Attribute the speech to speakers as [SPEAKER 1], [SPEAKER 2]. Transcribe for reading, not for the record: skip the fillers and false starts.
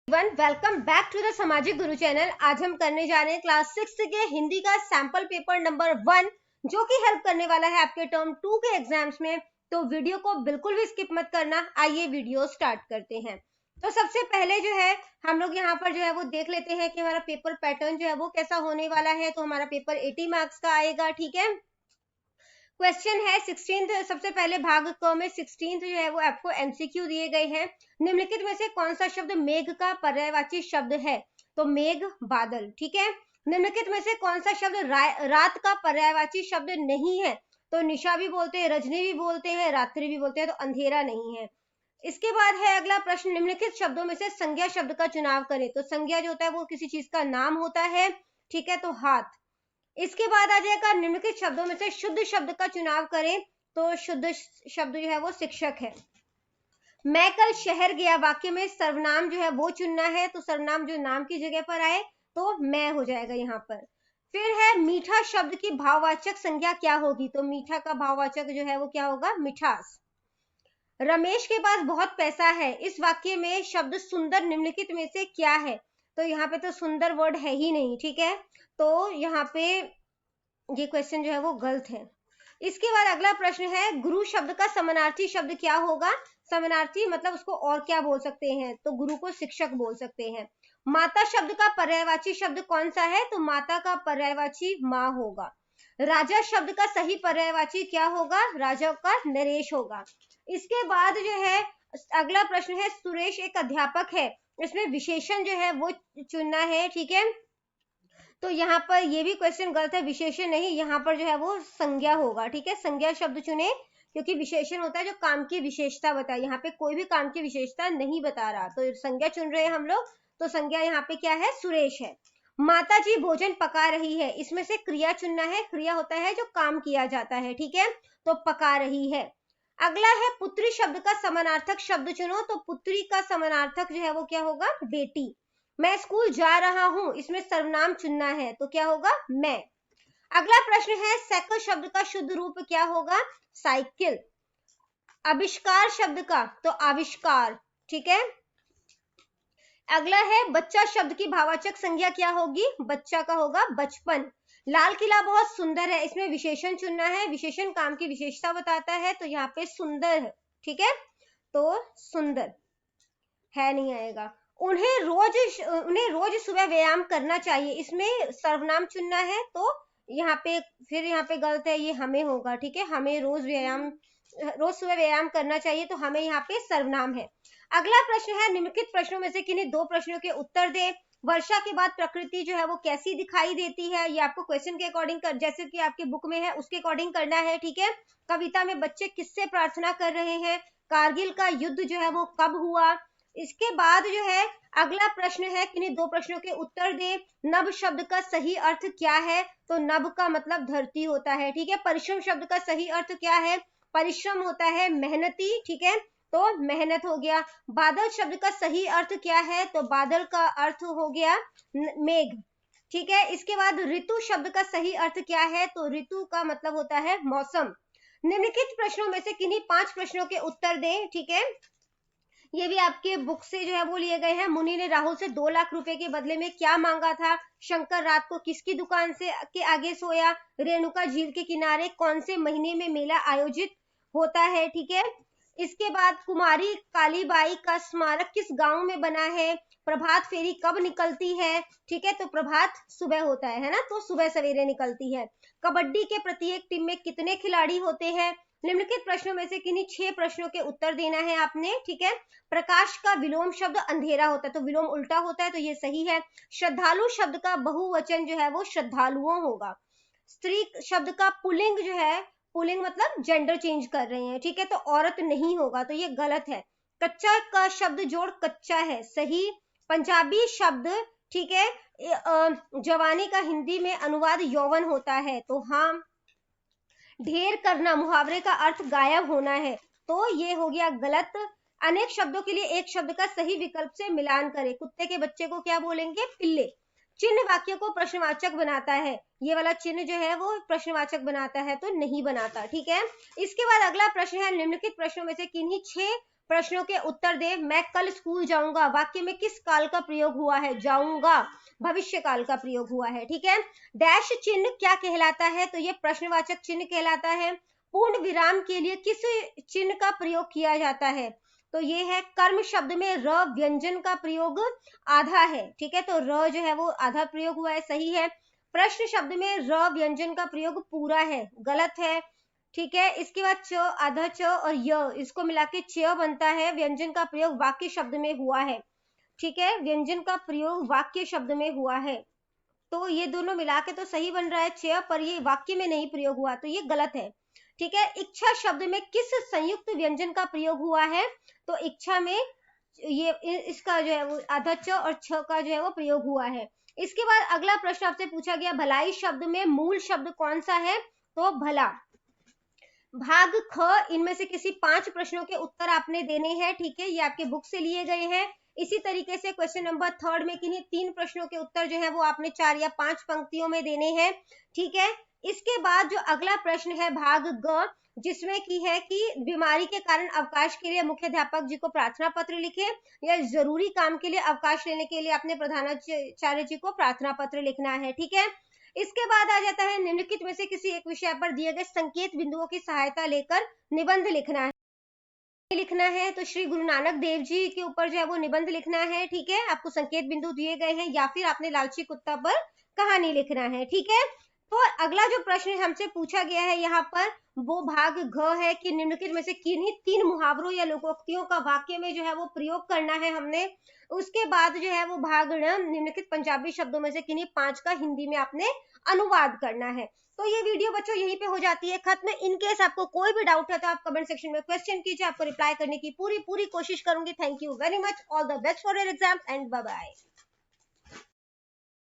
[SPEAKER 1] Welcome back to the सामाजिक गुरु channel. आज हम करने जा रहे हैं क्लास 6 के हिंदी का सैंपल पेपर नंबर 1, जो कि हेल्प करने वाला है आपके टर्म 2 के एग्जाम्स में। तो वीडियो को बिल्कुल भी स्किप मत करना। आइए वीडियो स्टार्ट करते हैं। तो सबसे पहले जो है हम लोग यहाँ पर जो है वो देख लेते हैं कि हमारा पेपर पैटर्न जो है वो कैसा होने वाला है। तो हमारा पेपर 80 मार्क्स का आएगा, ठीक है। क्वेश्चन है 16th, सबसे पहले भाग क में 16th जो है वो आपको एमसीक्यू दिए गए हैं। निम्नलिखित में से कौन सा शब्द मेघ का पर्यायवाची शब्द है? तो मेघ बादल, ठीक है। निम्नलिखित में से कौन सा शब्द रात का पर्यायवाची शब्द नहीं है? तो निशा भी बोलते हैं, रजनी भी बोलते हैं, रात्रि भी बोलते हैं, तो अंधेरा नहीं है। इसके बाद है अगला प्रश्न, निम्नलिखित शब्दों में से संज्ञा शब्द का चुनाव करें। तो संज्ञा जो होता है वो किसी चीज का नाम होता है, ठीक है, तो हाथ। इसके बाद आ जाएगा निम्नलिखित शब्दों में से शुद्ध शब्द का चुनाव करें। तो शुद्ध शब्द जो है वो शिक्षक है। मैं कल शहर गया, वाक्य में सर्वनाम जो है वो चुनना है। तो सर्वनाम जो नाम की जगह पर आए तो मैं हो जाएगा यहाँ पर। फिर है मीठा शब्द की भाववाचक संज्ञा क्या होगी? तो मीठा का भाववाचक जो है वो क्या होगा? मिठास। रमेश के पास बहुत पैसा है, इस वाक्य में शब्द सुंदर निम्नलिखित में से क्या है? तो यहाँ पे तो सुंदर वर्ड है ही नहीं, ठीक है, तो यहाँ पे ये क्वेश्चन जो है वो गलत है। इसके बाद अगला प्रश्न है, गुरु शब्द का समानार्थी शब्द क्या होगा? समानार्थी मतलब उसको और क्या बोल सकते हैं? तो गुरु को शिक्षक बोल सकते हैं। माता शब्द का पर्यायवाची शब्द कौन सा है? तो माता का पर्यायवाची माँ होगा। राजा शब्द का सही पर्यायवाची क्या होगा? राजा का नरेश होगा। इसके बाद जो है अगला प्रश्न है, सुरेश एक अध्यापक है, इसमें विशेषण जो है वो चुनना है, ठीक है। तो यहाँ पर ये भी क्वेश्चन गलत है, विशेषण नहीं, यहाँ पर जो है वो संज्ञा होगा, ठीक है। संज्ञा शब्द चुने, क्योंकि विशेषण होता है जो काम की विशेषता बताए। यहाँ पे कोई भी काम की विशेषता नहीं बता रहा, तो संज्ञा चुन रहे हैं हम लोग। तो संज्ञा यहाँ पे क्या है? सुरेश है। माता जी भोजन पका रही है, इसमें से क्रिया चुनना है। क्रिया होता है जो काम किया जाता है, ठीक है, तो पका रही है। अगला है पुत्री शब्द का समानार्थक शब्द चुनो। तो पुत्री का समानार्थक जो है वो क्या होगा? बेटी। मैं स्कूल जा रहा हूं, इसमें सर्वनाम चुनना है, तो क्या होगा? मैं। अगला प्रश्न है, साइकिल शब्द का शुद्ध रूप क्या होगा? साइकिल। आविष्कार शब्द का, तो आविष्कार, ठीक है। अगला है, बच्चा शब्द की भाववाचक संज्ञा क्या होगी? बच्चा का होगा बचपन। लाल किला बहुत सुंदर है, इसमें विशेषण चुनना है। विशेषण काम की विशेषता बताता है, तो यहाँ पे सुंदर है, ठीक है, तो सुंदर है नहीं आएगा। उन्हें रोज सुबह व्यायाम करना चाहिए, इसमें सर्वनाम चुनना है। तो यहाँ पे फिर यहाँ पे गलत है, ये हमें होगा, ठीक है। हमें रोज सुबह व्यायाम करना चाहिए, तो हमें यहाँ पे सर्वनाम है। अगला प्रश्न है, निम्नलिखित प्रश्नों में से किन्हीं दो प्रश्नों के उत्तर दे। वर्षा के बाद प्रकृति जो है वो कैसी दिखाई देती है? ये आपको क्वेश्चन के अकॉर्डिंग जैसे कि आपके बुक में है उसके अकॉर्डिंग करना है, ठीक है। कविता में बच्चे किससे प्रार्थना कर रहे हैं? कारगिल का युद्ध जो है वो कब हुआ? इसके बाद जो है अगला प्रश्न है, किन्हीं दो प्रश्नों के उत्तर दे। नभ शब्द का सही अर्थ क्या है? तो नभ का मतलब धरती होता है, ठीक है। परिश्रम शब्द का सही अर्थ क्या है? परिश्रम होता है मेहनती, ठीक है, तो मेहनत हो गया। बादल शब्द का सही अर्थ क्या है? तो बादल का अर्थ हो गया मेघ, ठीक है। इसके बाद ऋतु शब्द का सही अर्थ क्या है? तो ऋतु का मतलब होता है मौसम। निम्नलिखित प्रश्नों में से किन्हीं 5 प्रश्नों के उत्तर दें, ठीक है। ये भी आपके बुक से जो है वो लिए गए हैं। मुनि ने राहुल से 2 लाख रुपए के बदले में क्या मांगा था? शंकर रात को किसकी दुकान से के आगे सोया? रेणुका झील के किनारे कौन से महीने में मेला आयोजित होता है, ठीक है। इसके बाद कुमारी कालीबाई का स्मारक किस गांव में बना है? प्रभात फेरी कब निकलती है? ठीक है, तो प्रभात सुबह होता है ना, तो सुबह सवेरे निकलती है। कबड्डी के प्रत्येक टीम में कितने खिलाड़ी होते हैं? निम्नलिखित प्रश्नों में से किन्हीं 6 प्रश्नों के उत्तर देना है आपने, ठीक है। प्रकाश का विलोम शब्द अंधेरा होता है, तो विलोम उल्टा होता है, तो ये सही है। श्रद्धालु शब्द का बहुवचन जो है वो श्रद्धालुओं होगा। स्त्री शब्द का पुल्लिंग जो है, पुल्लिंग मतलब जेंडर चेंज कर रहे हैं, ठीक है, तो औरत नहीं होगा, तो ये गलत है। कच्चा का शब्द जोड़ कच्चा है, सही। पंजाबी शब्द, ठीक है, जवानी का हिंदी में अनुवाद यौवन होता है, तो हाँ। ढेर करना मुहावरे का अर्थ गायब होना है, तो ये हो गया गलत। अनेक शब्दों के लिए एक शब्द का सही विकल्प से मिलान करें। कुत्ते के बच्चे को क्या बोलेंगे? पिल्ले। चिन्ह वाक्य को प्रश्नवाचक बनाता है, ये वाला चिन्ह जो है वो प्रश्नवाचक बनाता है, तो नहीं बनाता, ठीक है। इसके बाद अगला प्रश्न है, निम्नलिखित प्रश्नों में से किन्हीं 6 प्रश्नों के उत्तर दे। मैं कल स्कूल जाऊंगा वाक्य में किस काल का प्रयोग हुआ है? जाऊंगा भविष्य काल का प्रयोग हुआ है। ठीक है। डैश चिन्ह क्या कहलाता है? तो ये प्रश्नवाचक चिन्ह कहलाता है। पूर्ण विराम के लिए किस चिन्ह का प्रयोग किया जाता है? तो ये है कर्म शब्द में र व्यंजन का प्रयोग आधा है। ठीक है, तो र जो है वो आधा प्रयोग हुआ है, सही है। प्रश्न शब्द में र व्यंजन का प्रयोग पूरा है, गलत है। ठीक है, इसके बाद च, आधा च और य, इसको मिला के च बनता है। व्यंजन का प्रयोग वाक्य शब्द में हुआ है। ठीक है, व्यंजन का प्रयोग वाक्य शब्द में हुआ है, तो ये दोनों मिला के तो सही बन रहा है च, पर ये वाक्य में नहीं प्रयोग हुआ, तो ये गलत है। ठीक है, इच्छा शब्द में किस संयुक्त व्यंजन का प्रयोग हुआ है? तो इच्छा में ये इसका जो है वो आधा च और छ का जो है वो प्रयोग हुआ है। इसके बाद अगला प्रश्न आपसे पूछा गया, भलाई शब्द में मूल शब्द कौन सा है? तो भला। भाग ख, इनमें से किसी 5 प्रश्नों के उत्तर आपने देने हैं। ठीक है, ये आपके बुक से लिए गए हैं। इसी तरीके से क्वेश्चन नंबर 3 में किन्हीं 3 प्रश्नों के उत्तर जो है वो आपने 4 या 5 पंक्तियों में देने हैं। ठीक है, इसके बाद जो अगला प्रश्न है भाग ग, जिसमें की है कि बीमारी के कारण अवकाश के लिए मुख्याध्यापक जी को प्रार्थना पत्र लिखे, या जरूरी काम के लिए अवकाश लेने के लिए अपने प्रधानाचार्य जी को प्रार्थना पत्र लिखना है। ठीक है, इसके बाद आ जाता है निम्नलिखित में से किसी एक विषय पर दिए गए संकेत बिंदुओं की सहायता लेकर निबंध लिखना है। तो श्री गुरु नानक देव जी के ऊपर जो है वो निबंध लिखना है। ठीक है, आपको संकेत बिंदु दिए गए हैं, या फिर आपने लालची कुत्ता पर कहानी लिखना है। ठीक है, तो अगला जो प्रश्न हमसे पूछा गया है यहाँ पर वो भाग घ है कि निम्नलिखित में से किन्हीं 3 मुहावरों या लोकोक्तियों का वाक्य में जो है वो प्रयोग करना है हमने। उसके बाद जो है वो भाग ण, निम्नलिखित पंजाबी शब्दों में से किन्हीं 5 का हिंदी में आपने अनुवाद करना है। तो ये वीडियो बच्चों यहीं पे हो जाती है खत्म। इन केस आपको कोई भी डाउट है तो आप कमेंट सेक्शन में क्वेश्चन कीजिए, आपको रिप्लाई करने की पूरी कोशिश करूंगी। Thank you very much, all the best for your exam and bye bye.